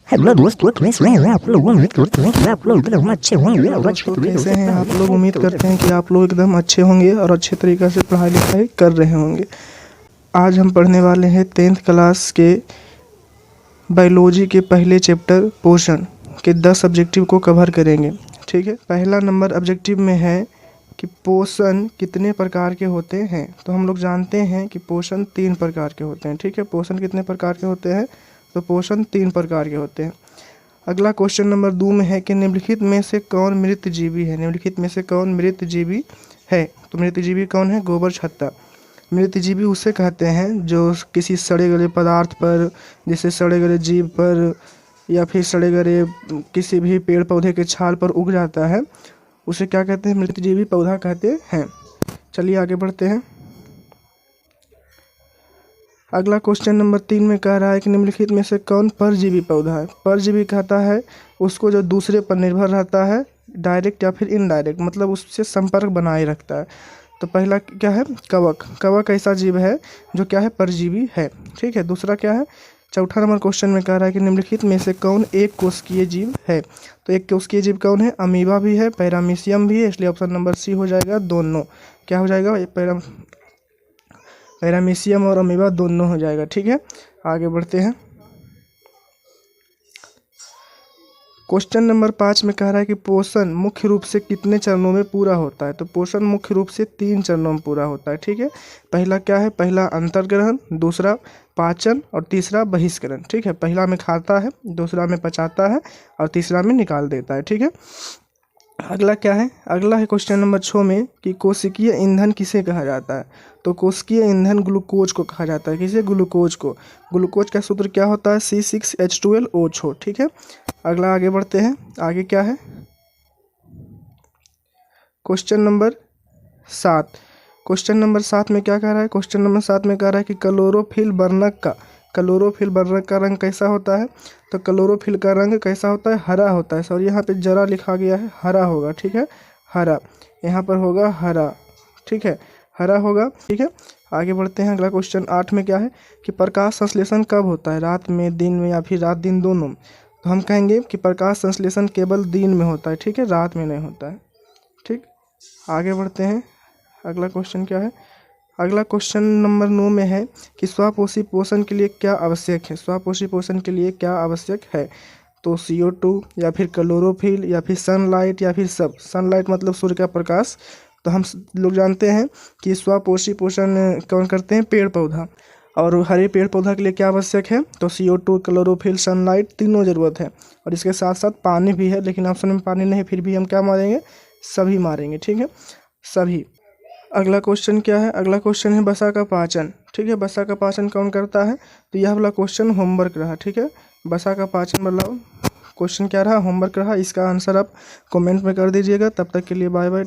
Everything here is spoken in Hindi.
हेलो दोस्तों, कैसे हैं आप लोग? उम्मीद करते हैं कि आप लोग एकदम अच्छे होंगे और अच्छे कैसे हैं आप लोग? उम्मीद करते हैं कि आप लोग एकदम अच्छे होंगे और अच्छे तरीक़े से पढ़ाई लिखाई कर रहे होंगे। आज हम पढ़ने वाले हैं 10th क्लास के बायोलॉजी के पहले चैप्टर पोषण के 10 ऑब्जेक्टिव को कवर करेंगे। ठीक है, पहला नंबर ऑब्जेक्टिव में है कि पोषण कितने प्रकार के होते हैं। तो हम लोग जानते हैं कि पोषण 3 प्रकार के होते हैं। ठीक है, पोषण कितने प्रकार के होते हैं? तो पोषण 3 प्रकार के होते हैं। अगला क्वेश्चन नंबर 2 में है कि निम्नलिखित में से कौन मृत जीवी है। निम्नलिखित में से कौन मृत जीवी है? तो मृत जीवी कौन है? गोबर छत्ता। मृत जीवी उसे कहते हैं जो किसी सड़े गले पदार्थ पर, जैसे सड़े गले जीव पर या फिर सड़े गले किसी भी पेड़ पौधे के छाल पर उग जाता है, उसे क्या कहते हैं? मृत जीवी पौधा कहते हैं। चलिए आगे बढ़ते हैं। अगला क्वेश्चन नंबर 3 में कह रहा है कि निम्नलिखित में से कौन परजीवी पौधा है। परजीवी कहता है उसको जो दूसरे पर निर्भर रहता है, डायरेक्ट या फिर इनडायरेक्ट, मतलब उससे संपर्क बनाए रखता है। तो पहला क्या है? कवक। कवक ऐसा जीव है जो क्या है? परजीवी है। ठीक है, दूसरा क्या है? चौथा नंबर क्वेश्चन में कह रहा है कि निम्नलिखित में से कौन एक कोशिकीय जीव है। तो एक कोशिकीय जीव कौन है? अमीबा भी है, पैरामीशियम भी है, इसलिए ऑप्शन नंबर सी हो जाएगा। दोनों क्या हो जाएगा? पैरामीशियम और अमीबा दोनों हो जाएगा। ठीक है, आगे बढ़ते हैं। क्वेश्चन नंबर 5 में कह रहा है कि पोषण मुख्य रूप से कितने चरणों में पूरा होता है। तो पोषण मुख्य रूप से 3 चरणों में पूरा होता है। ठीक है, पहला क्या है? पहला अंतर्ग्रहण, दूसरा पाचन और तीसरा बहिष्करण। ठीक है, पहला में खाता है, दूसरा में पचाता है और तीसरा में निकाल देता है। ठीक है, अगला क्या है? अगला है क्वेश्चन नंबर 6 में कि कोशिकीय ईंधन किसे कहा जाता है। तो कोशिकीय ईंधन ग्लूकोज को कहा जाता है। किसे? ग्लूकोज को। ग्लूकोज का सूत्र क्या होता है? C6H12O। ठीक है, अगला आगे बढ़ते हैं। आगे क्या है? Question number 7। क्वेश्चन नंबर 7 में क्या कह रहा है? क्वेश्चन नंबर 7 में कह रहा है कि क्लोरोफिल वर्णक का रंग कैसा होता है। तो क्लोरोफिल का रंग कैसा होता है? हरा होता है। सॉरी, यहाँ पे जरा लिखा गया है, हरा होगा। ठीक है, हरा, यहाँ पर होगा हरा। ठीक है, हरा होगा। ठीक है, आगे बढ़ते हैं। अगला क्वेश्चन 8 में क्या है कि प्रकाश संश्लेषण कब होता है? रात में, दिन में या फिर रात दिन दोनों? तो हम कहेंगे कि प्रकाश संश्लेषण केवल दिन में होता है। ठीक है, रात में नहीं होता है। ठीक, आगे बढ़ते हैं। अगला क्वेश्चन क्या है? अगला क्वेश्चन नंबर 9 में है कि स्वपोषी पोषण के लिए क्या आवश्यक है। स्वपोषी पोषण के लिए क्या आवश्यक है? तो CO2 या फिर क्लोरोफिल या फिर सनलाइट या फिर सब। सनलाइट मतलब सूर्य का प्रकाश। तो हम लोग जानते हैं कि स्वपोषी पोषण कौन करते हैं? पेड़ पौधा। और हरे पेड़ पौधा के लिए क्या आवश्यक है? तो CO2, क्लोरोफिल, सनलाइट तीनों ज़रूरत है। और इसके साथ साथ पानी भी है, लेकिन ऑप्शन में पानी नहीं, फिर भी हम क्या मारेंगे? सभी मारेंगे। ठीक है, सभी। अगला क्वेश्चन क्या है? अगला क्वेश्चन है वसा का पाचन। ठीक है, वसा का पाचन कौन करता है? तो यह वाला क्वेश्चन होमवर्क रहा। ठीक है, वसा का पाचन मतलब क्वेश्चन क्या रहा? होमवर्क रहा। इसका आंसर आप कमेंट में कर दीजिएगा। तब तक के लिए बाय बाय।